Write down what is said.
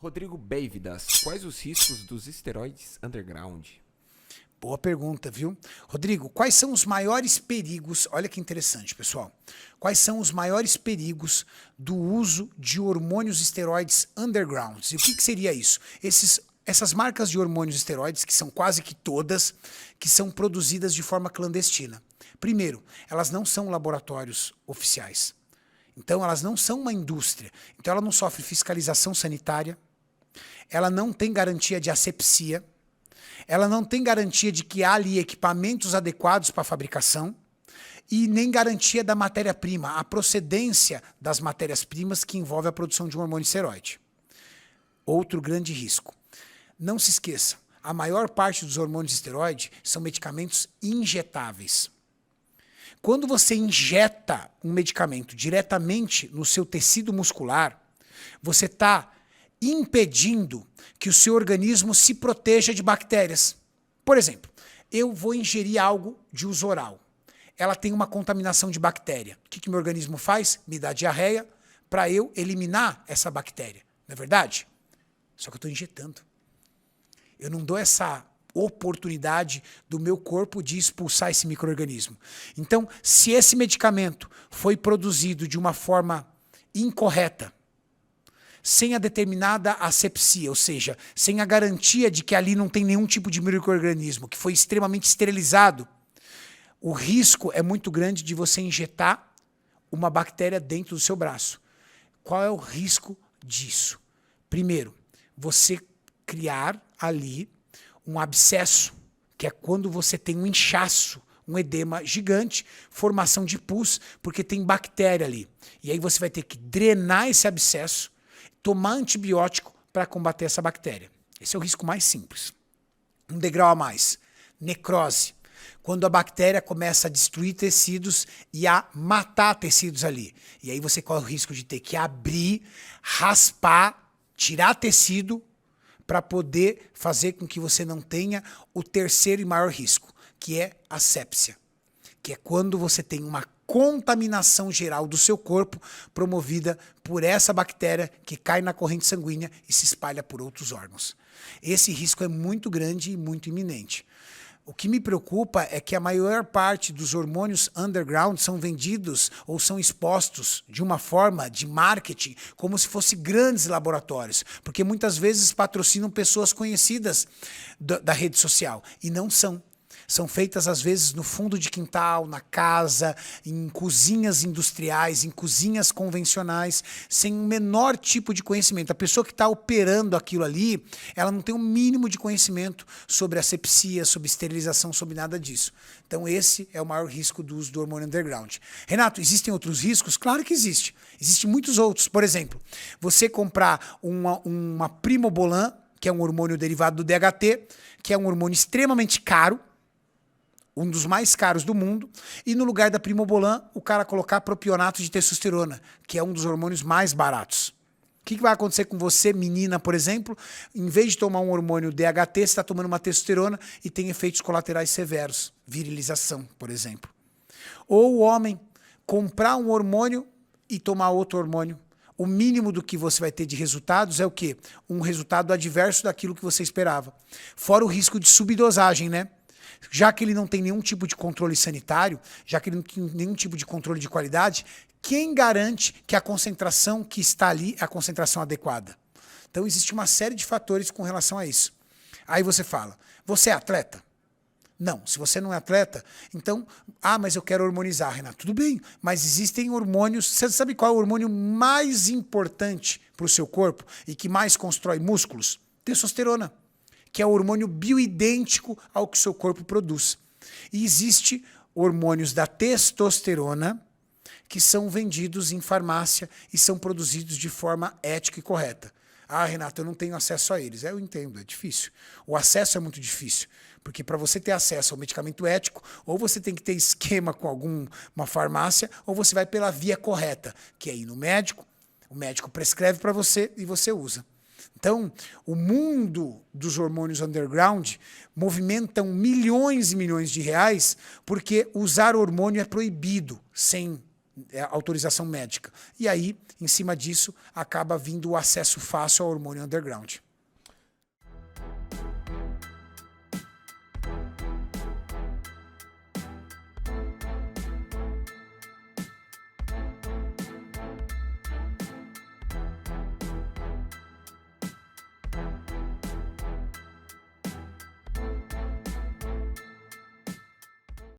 Rodrigo Beividas, quais os riscos dos esteroides underground? Boa pergunta, viu? Rodrigo, quais são os maiores perigos? Olha que interessante, pessoal. Quais são os maiores perigos do uso de hormônios esteroides undergrounds? E o que seria isso? Essas marcas de hormônios esteroides, que são quase que todas, que são produzidas de forma clandestina. Primeiro, elas não são laboratórios oficiais. Então, elas não são uma indústria. Então, ela não sofre fiscalização sanitária. Ela não tem garantia de asepsia. Ela não tem garantia de que há ali equipamentos adequados para a fabricação e nem garantia da matéria-prima, a procedência das matérias-primas que envolve a produção de um hormônio esteroide. Outro grande risco. Não se esqueça, a maior parte dos hormônios esteroide são medicamentos injetáveis. Quando você injeta um medicamento diretamente no seu tecido muscular, você está impedindo que o seu organismo se proteja de bactérias. Por exemplo, eu vou ingerir algo de uso oral. Ela tem uma contaminação de bactéria. O que meu organismo faz? Me dá diarreia para eu eliminar essa bactéria. Não é verdade? Só que eu estou injetando. Eu não dou essa oportunidade do meu corpo de expulsar esse micro-organismo. Então, se esse medicamento foi produzido de uma forma incorreta, sem a determinada asepsia, ou seja, sem a garantia de que ali não tem nenhum tipo de micro-organismo, que foi extremamente esterilizado, o risco é muito grande de você injetar uma bactéria dentro do seu braço. Qual é o risco disso? Primeiro, você criar ali um abscesso, que é quando você tem um inchaço, um edema gigante, formação de pus, porque tem bactéria ali. E aí você vai ter que drenar esse abscesso, tomar antibiótico para combater essa bactéria. Esse é o risco mais simples. Um degrau a mais, necrose. Quando a bactéria começa a destruir tecidos e a matar tecidos ali. E aí você corre o risco de ter que abrir, raspar, tirar tecido para poder fazer com que você não tenha o terceiro e maior risco, que é a sépsia. Que é quando você tem uma contaminação geral do seu corpo promovida por essa bactéria que cai na corrente sanguínea e se espalha por outros órgãos. Esse risco é muito grande e muito iminente. O que me preocupa é que a maior parte dos hormônios underground são vendidos ou são expostos de uma forma de marketing como se fossem grandes laboratórios, porque muitas vezes patrocinam pessoas conhecidas da rede social e não são. São feitas, às vezes, no fundo de quintal, na casa, em cozinhas industriais, em cozinhas convencionais, sem o menor tipo de conhecimento. A pessoa que está operando aquilo ali, ela não tem o mínimo de conhecimento sobre asepsia, sobre esterilização, sobre nada disso. Então, esse é o maior risco do uso do hormônio underground. Renato, existem outros riscos? Claro que existe. Existem muitos outros. Por exemplo, você comprar uma Primobolan, que é um hormônio derivado do DHT, que é um hormônio extremamente caro, um dos mais caros do mundo, e no lugar da Primobolan, o cara colocar propionato de testosterona, que é um dos hormônios mais baratos. O que vai acontecer com você, menina, por exemplo? Em vez de tomar um hormônio DHT, você está tomando uma testosterona e tem efeitos colaterais severos, virilização, por exemplo. Ou o homem comprar um hormônio e tomar outro hormônio. O mínimo do que você vai ter de resultados é o quê? Um resultado adverso daquilo que você esperava. Fora o risco de subdosagem, né? Já que ele não tem nenhum tipo de controle sanitário, já que ele não tem nenhum tipo de controle de qualidade, quem garante que a concentração que está ali é a concentração adequada? Então existe uma série de fatores com relação a isso. Aí você fala, você é atleta? Não, se você não é atleta, então, mas eu quero hormonizar, Renato. Tudo bem, mas existem hormônios, você sabe qual é o hormônio mais importante para o seu corpo e que mais constrói músculos? Testosterona, que é o hormônio bioidêntico ao que o seu corpo produz. E existe hormônios da testosterona que são vendidos em farmácia e são produzidos de forma ética e correta. Ah, Renato, eu não tenho acesso a eles. Eu entendo, é difícil. O acesso é muito difícil, porque para você ter acesso ao medicamento ético, ou você tem que ter esquema com alguma farmácia, ou você vai pela via correta, que é ir no médico, o médico prescreve para você e você usa. Então, o mundo dos hormônios underground movimentam milhões e milhões de reais porque usar hormônio é proibido sem autorização médica. E aí, em cima disso, acaba vindo o acesso fácil ao hormônio underground.